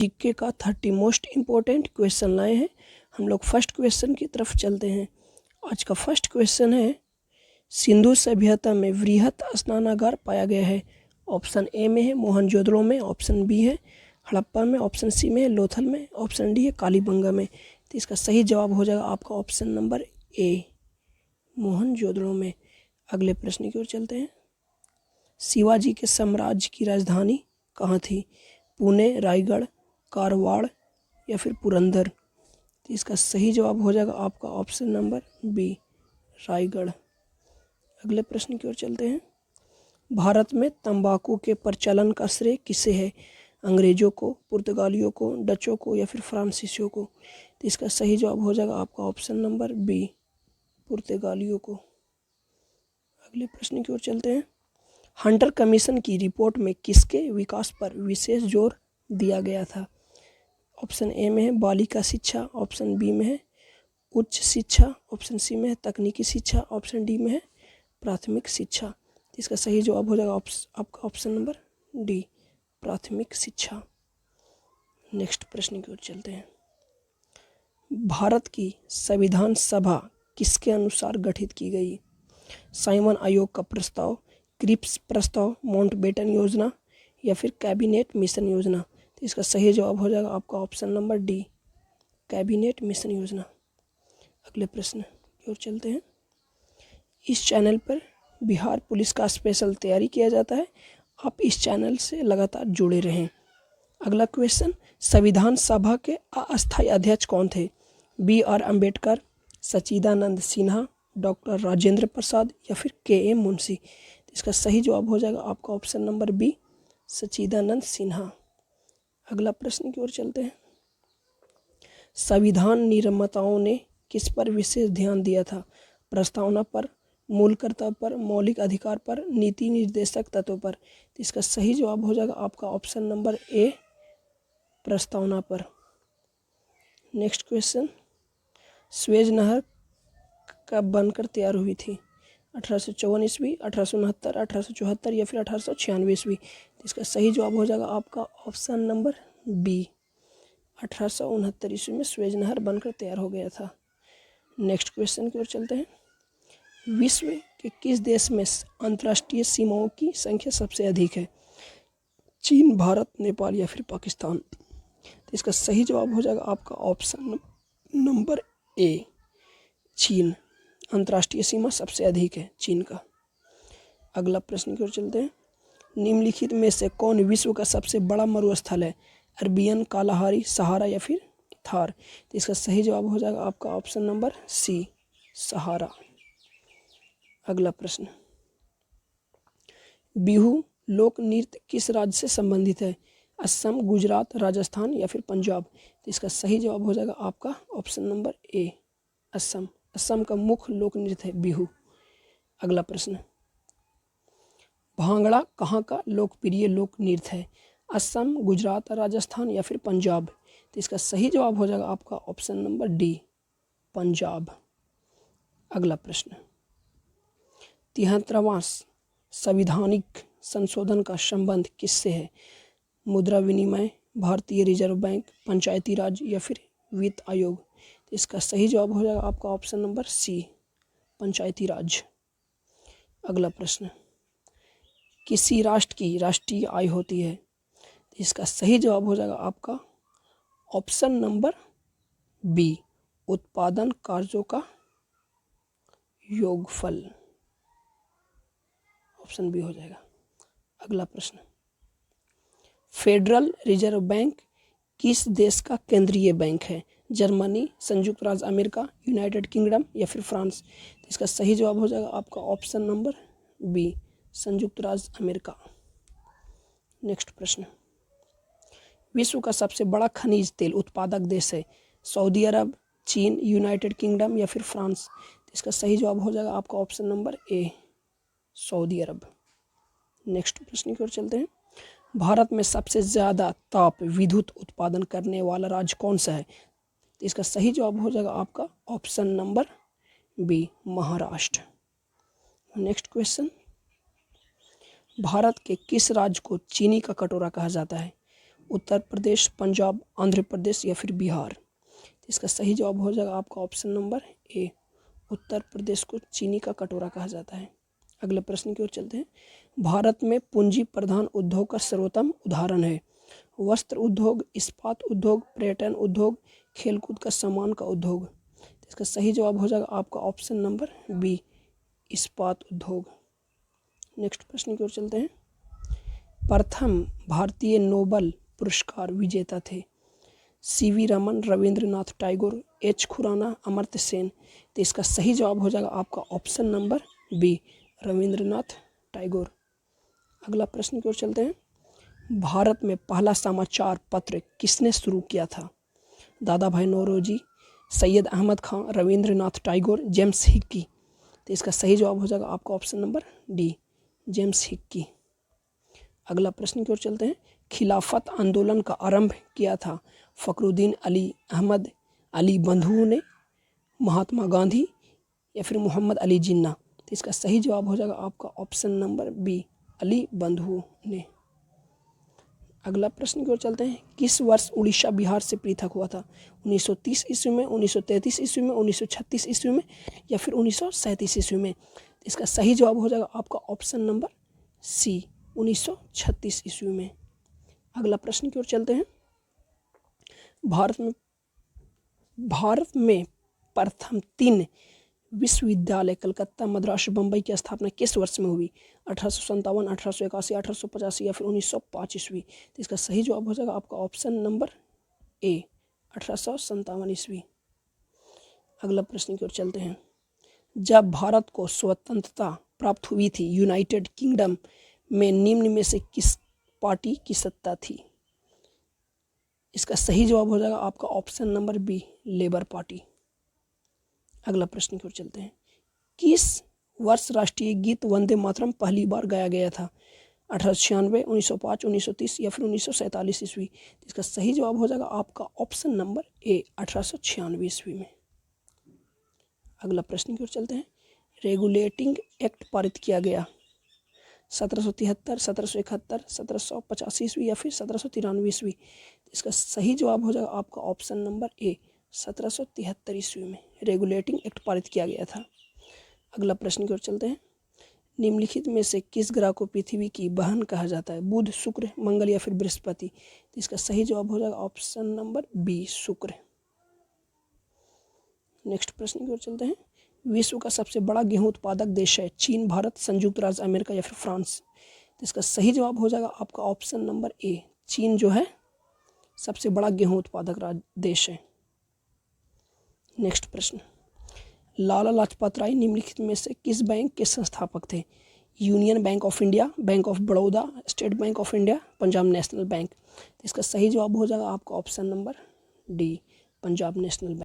GK का 30 most important question लाए हैं। हम लोग फर्स्ट क्वेश्चन की तरफ चलते हैं। आज का फर्स्ट क्वेश्चन है, सिंधु सभ्यता में वृहत स्नानागार पाया गया है। ऑप्शन ए में है मोहनजोदड़ो में, ऑप्शन बी है हड़प्पा में, ऑप्शन सी में है लोथल में, ऑप्शन डी है कालीबंगा में। तो इसका सही जवाब हो जाएगा आपका ऑप्शन नंबर ए, मोहनजोदड़ो में। अगले प्रश्न की ओर चलते हैं। शिवाजी के साम्राज्य की राजधानी कहाँ थी? पुणे, रायगढ़, कारवाड़ या फिर पुरंदर। तो इसका सही जवाब हो जाएगा आपका ऑप्शन नंबर बी, रायगढ़। अगले प्रश्न की ओर चलते हैं। भारत में तंबाकू के प्रचलन का श्रेय किसे है? अंग्रेजों को, पुर्तगालियों को, डचों को या फिर फ्रांसीसियों को। तो इसका सही जवाब हो जाएगा आपका ऑप्शन नंबर बी, पुर्तगालियों को। अगले प्रश्न की ओर चलते हैं। हंटर कमीशन की रिपोर्ट में किसके विकास पर विशेष जोर दिया गया था? ऑप्शन ए में है बालिका शिक्षा, ऑप्शन बी में है उच्च शिक्षा, ऑप्शन सी में है तकनीकी शिक्षा, ऑप्शन डी में है प्राथमिक शिक्षा। इसका सही जवाब हो जाएगा आपका ऑप्शन नंबर डी, प्राथमिक शिक्षा। नेक्स्ट प्रश्न की ओर चलते हैं। भारत की संविधान सभा किसके अनुसार गठित की गई? साइमन आयोग का प्रस्ताव, क्रिप्स प्रस्ताव, माउंटबेटन योजना या फिर कैबिनेट मिशन योजना। तो इसका सही जवाब हो जाएगा आपका option number D, cabinet mission योजना। अगले प्रश्न की ओर चलते हैं। इस चैनल पर बिहार पुलिस का स्पेशल तैयारी किया जाता है, आप इस चैनल से लगातार जुड़े रहें। अगला क्वेश्चन, संविधान सभा के अस्थायी अध्यक्ष कौन थे? B R Ambedkar, Sachchidanand Sinha, doctor Rajendra Prasad या फिर के एम मुंशी। इसका सही जवाब हो जाएगा आपका ऑप्शन नंबर बी, सच्चिदानंद सिन्हा। अगला प्रश्न की ओर चलते हैं। संविधान निर्माताओं ने किस पर विशेष ध्यान दिया था? प्रस्तावना पर, मूल कर्तव्य पर, मौलिक अधिकार पर, नीति निर्देशक तत्वों पर। तो इसका सही जवाब हो जाएगा आपका ऑप्शन नंबर ए, प्रस्तावना पर। नेक्स्ट क्वेश्चन, स्वेज नहर कब बनकर तैयार हुई थी? 1854 ईस्वी, 1869, 1874 या फिर 1896 ईस्वी। तो इसका सही जवाब हो जाएगा आपका ऑप्शन नंबर बी, 1869 ईस्वी में स्वेज नहर बनकर तैयार हो गया था। नेक्स्ट क्वेश्चन की ओर चलते हैं। विश्व के किस देश में अंतर्राष्ट्रीय सीमाओं की संख्या सबसे अधिक है? चीन, भारत, नेपाल या फिर पाकिस्तान। तो इसका सही जवाब हो जाएगा आपका ऑप्शन नंबर ए, चीन। अंतर्राष्ट्रीय सीमा सबसे अधिक है चीन का। अगला प्रश्न की ओर चलते हैं। निम्नलिखित में से कौन विश्व का सबसे बड़ा मरुस्थल है? अरबियन, कालाहारी, सहारा या फिर थार। तो इसका सही जवाब हो जाएगा आपका ऑप्शन नंबर सी, सहारा। अगला प्रश्न, बिहू लोक नृत्य किस राज्य से संबंधित है? असम, गुजरात, राजस्थान या फिर पंजाब। तो इसका सही जवाब हो जाएगा आपका option number A, Assam. Assam का मुख्य लोक नृत्य है बिहू। अगला प्रश्न, भांगड़ा कहाँ का लोकप्रिय लोक नृत्य है? असम, गुजरात, राजस्थान या फिर पंजाब। तो इसका सही जवाब हो जाएगा आपका ऑप्शन नंबर डी, पंजाब। अगला प्रश्न, 73वां संवैधानिक संशोधन का संबंध किससे है? मुद्रा विनिमय, भारतीय रिजर्व बैंक, पंचायती राज या फिर वित्त आयोग। तो इसका सही जवाब हो जाएगा आपका ऑप्शन नंबर सी, पंचायती राज। अगला प्रश्न, किसी राष्ट्र की राष्ट्रीय आय होती है? तो इसका सही जवाब हो जाएगा आपका ऑप्शन नंबर बी, उत्पादन कार्यों का योगफल। ऑप्शन बी हो जाएगा। अगला प्रश्न, फेडरल रिजर्व बैंक किस देश का केंद्रीय बैंक है? जर्मनी, संयुक्त राज्य अमेरिका, यूनाइटेड किंगडम या फिर फ्रांस। तो इसका सही जवाब हो जाएगा आपका ऑप्शन नंबर बी, संयुक्त राज्य अमेरिका। नेक्स्ट प्रश्न, विश्व का सबसे बड़ा खनिज तेल उत्पादक देश है? सऊदी अरब, चीन, यूनाइटेड किंगडम या फिर फ्रांस। तो इसका सही जवाब हो जाएगा आपका option number A, Saudi Arab. Next प्रश्न की ओर चलते हैं। भारत में सबसे ज़्यादा ताप विद्युत उत्पादन करने वाला राज्य कौन सा है? तो इसका सही जवाब हो जाएगा आपका option number B, Maharashtra. Next question, Bharat के किस राज्य को चीनी का कटोरा कहा जाता है? उत्तर प्रदेश, पंजाब, आंध्र प्रदेश या फिर बिहार। तो इसका सही जवाब हो जाएगा आपका option number A, Uttar Pradesh को चीनी का कटोरा कहा जाता है। अगले प्रश्न की ओर चलते हैं। भारत में पूंजी प्रधान उद्योग का सर्वोत्तम उदाहरण है। वस्त्र उद्योग, इस्पात उद्योग, पर्यटन उद्योग, खेलकूद का सामान का उद्योग। तो इसका सही जवाब हो जाएगा आपका ऑप्शन नंबर बी, इस्पात उद्योग। नेक्स्ट प्रश्न की ओर चलते हैं। प्रथम भारतीय नोबेल पुरस्कार विजेता थे। सीवी रमन, रविंद्रनाथ टैगोर, एच खुराना, अमर्त्य सेन। तो इसका सही जवाब हो जाएगा आपका option number B, Rabindranath Tagore. अगला प्रश्न की ओर चलते हैं। भारत में पहला समाचार पत्र किसने शुरू किया था? दादा भाई नौरोजी, सैयद अहमद खां, रविंद्रनाथ टैगोर, जेम्स हिक्की। तो इसका सही जवाब हो जाएगा आपका option number D, James Hickey. अगला प्रश्न की ओर चलते हैं। खिलाफत आंदोलन का आरंभ किया था फखरुद्दीन अली अहमद अली बंधुओं ने, महात्मा गांधी या फिर मोहम्मद अली जिन्ना। तो इसका सही जवाब हो जाएगा आपका ऑप्शन नंबर बी, अली बंधुओं ने। अगला प्रश्न की ओर चलते हैं। किस वर्ष उड़ीसा बिहार से पृथक हुआ था? 1930 ईस्वी में, 1933 ईस्वी में, 1936 ईस्वी में या फिर 1937 ईस्वी में? इसका सही जवाब हो जाएगा आपका ऑप्शन नंबर सी, 1936 ईस्वी में। अगला प्रश्न की ओर चलते हैं। भारत में प्रथम 3 विश्वविद्यालय कलकत्ता, मद्रास, बम्बई की स्थापना किस वर्ष में हुई? 1857, 1881, 1885 या फिर 1905 ईस्वी? तो इसका सही जवाब हो जाएगा आपका ऑप्शन नंबर ए, 1857 ईस्वी। अगला प्रश्न की ओर चलते हैं। जब भारत को स्वतंत्रता प्राप्त हुई थी, यूनाइटेड किंगडम में निम्न में से किस पार्टी की सत्ता थी? इसका सही जवाब हो जाएगा आपका option number B, Labour Party. अगला प्रश्न की ओर चलते हैं। किस वर्ष राष्ट्रीय गीत वंदे मातरम पहली बार गाया गया था? 1896, 1905, 1930 या फिर 1947 ईस्वी? इसका सही जवाब हो जाएगा आपका ऑप्शन नंबर ए, 1896 ईस्वी में। अगला प्रश्न की ओर चलते हैं। रेगुलेटिंग एक्ट पारित किया गया 1773, 1771, 1785 ईस्वी या फिर 1793 ईस्वी? इसका सही जवाब हो जाएगा आपका ऑप्शन नंबर ए, 1773 ईस्वी में रेगुलेटिंग एक्ट पारित किया गया था। अगला प्रश्न की ओर चलते हैं। निम्नलिखित में से किस ग्रह को पृथ्वी की बहन कहा जाता है? बुध, शुक्र, मंगल या फिर बृहस्पति? तो इसका सही जवाब हो जाएगा ऑप्शन नंबर बी, शुक्र। नेक्स्ट प्रश्न की ओर चलते हैं। विश्व का सबसे बड़ा गेहूं उत्पादक देश है? चीन, भारत, संयुक्त राज्य अमेरिका या फिर फ्रांस? तो इसका सही जवाब हो जाएगा आपका ऑप्शन नंबर ए, चीन जो है सबसे बड़ा गेहूं उत्पादक देश है। नेक्स्ट प्रश्न। लाला लाजपत राय निम्नलिखित में से किस बैंक के संस्थापक थे? Union bank of India, bank of Baroda, state bank of India, Punjab national bank? तो इसका सही जवाब हो जाएगा आपका option number D, Punjab national bank.